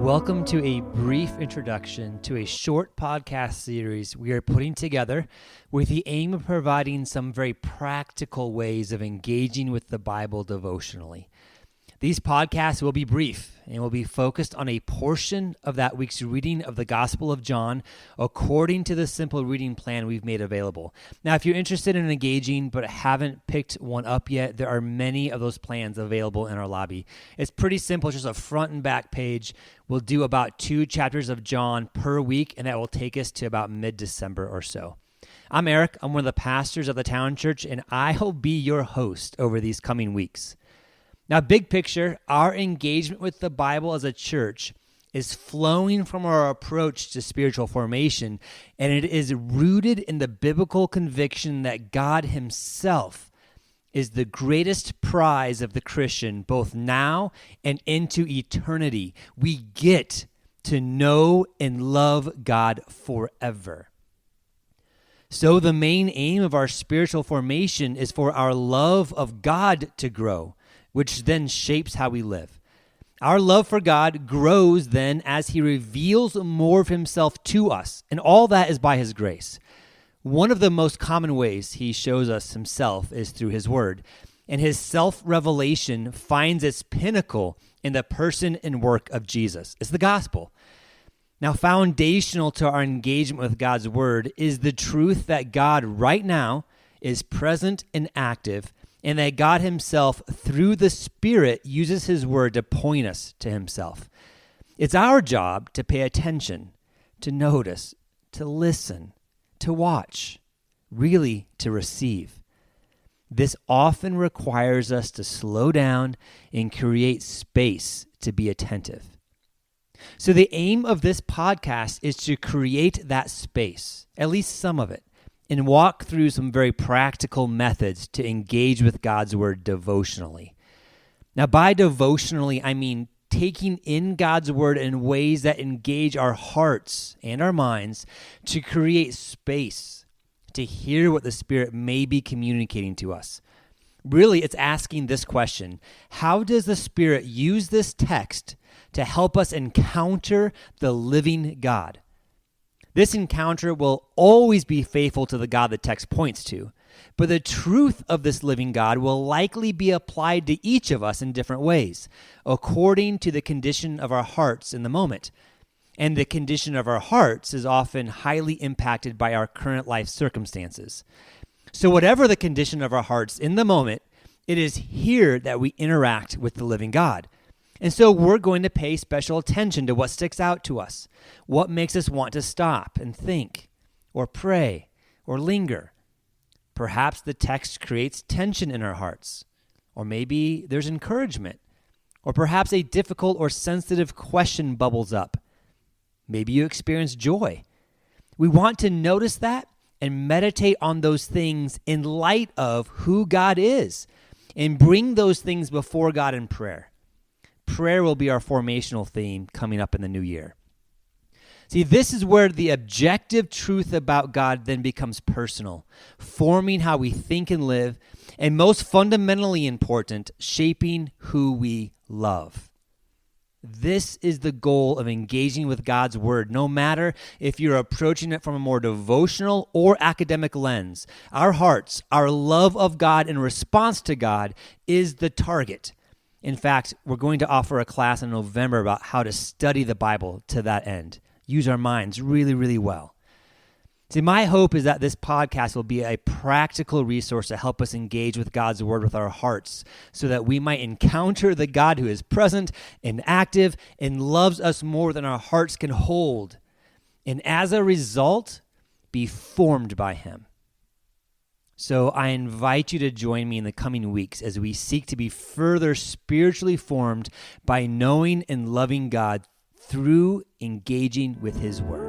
Welcome to a brief introduction to a short podcast series we are putting together with the aim of providing some very practical ways of engaging with the Bible devotionally. These podcasts will be brief and will be focused on a portion of that week's reading of the Gospel of John according to the simple reading plan we've made available. Now, if you're interested in engaging but haven't picked one up yet, there are many of those plans available in our lobby. It's pretty simple, it's just a front and back page. We'll do about 2 chapters of John per week, and that will take us to about mid-December or so. I'm Eric. I'm one of the pastors of the Town Church, and I'll be your host over these coming weeks. Now, big picture, our engagement with the Bible as a church is flowing from our approach to spiritual formation, and it is rooted in the biblical conviction that God himself is the greatest prize of the Christian, both now and into eternity. We get to know and love God forever. So the main aim of our spiritual formation is for our love of God to grow, which then shapes how we live. Our love for God grows then as he reveals more of himself to us, and all that is by his grace. One of the most common ways he shows us himself is through his word, and his self-revelation finds its pinnacle in the person and work of Jesus. It's the gospel. Now, foundational to our engagement with God's word is the truth that God right now is present and active, and that God himself, through the Spirit, uses his word to point us to himself. It's our job to pay attention, to notice, to listen, to watch, really to receive. This often requires us to slow down and create space to be attentive. So the aim of this podcast is to create that space, at least some of it, and walk through some very practical methods to engage with God's word devotionally. Now, by devotionally, I mean taking in God's word in ways that engage our hearts and our minds to create space to hear what the Spirit may be communicating to us. Really, it's asking this question: how does the Spirit use this text to help us encounter the living God? This encounter will always be faithful to the God the text points to, but the truth of this living God will likely be applied to each of us in different ways, according to the condition of our hearts in the moment. And the condition of our hearts is often highly impacted by our current life circumstances. So whatever the condition of our hearts in the moment, it is here that we interact with the living God. And so we're going to pay special attention to what sticks out to us, what makes us want to stop and think, or pray, or linger. Perhaps the text creates tension in our hearts, or maybe there's encouragement, or perhaps a difficult or sensitive question bubbles up. Maybe you experience joy. We want to notice that and meditate on those things in light of who God is, and bring those things before God in prayer. Prayer will be our formational theme coming up in the new year. See, this is where the objective truth about God then becomes personal, forming how we think and live, and most fundamentally important, shaping who we love. This is the goal of engaging with God's word, no matter if you're approaching it from a more devotional or academic lens. Our hearts, our love of God in response to God is the target. In fact, we're going to offer a class in November about how to study the Bible to that end. Use our minds really, really well. See, my hope is that this podcast will be a practical resource to help us engage with God's word with our hearts so that we might encounter the God who is present and active and loves us more than our hearts can hold. And as a result, be formed by him. So I invite you to join me in the coming weeks as we seek to be further spiritually formed by knowing and loving God through engaging with his word.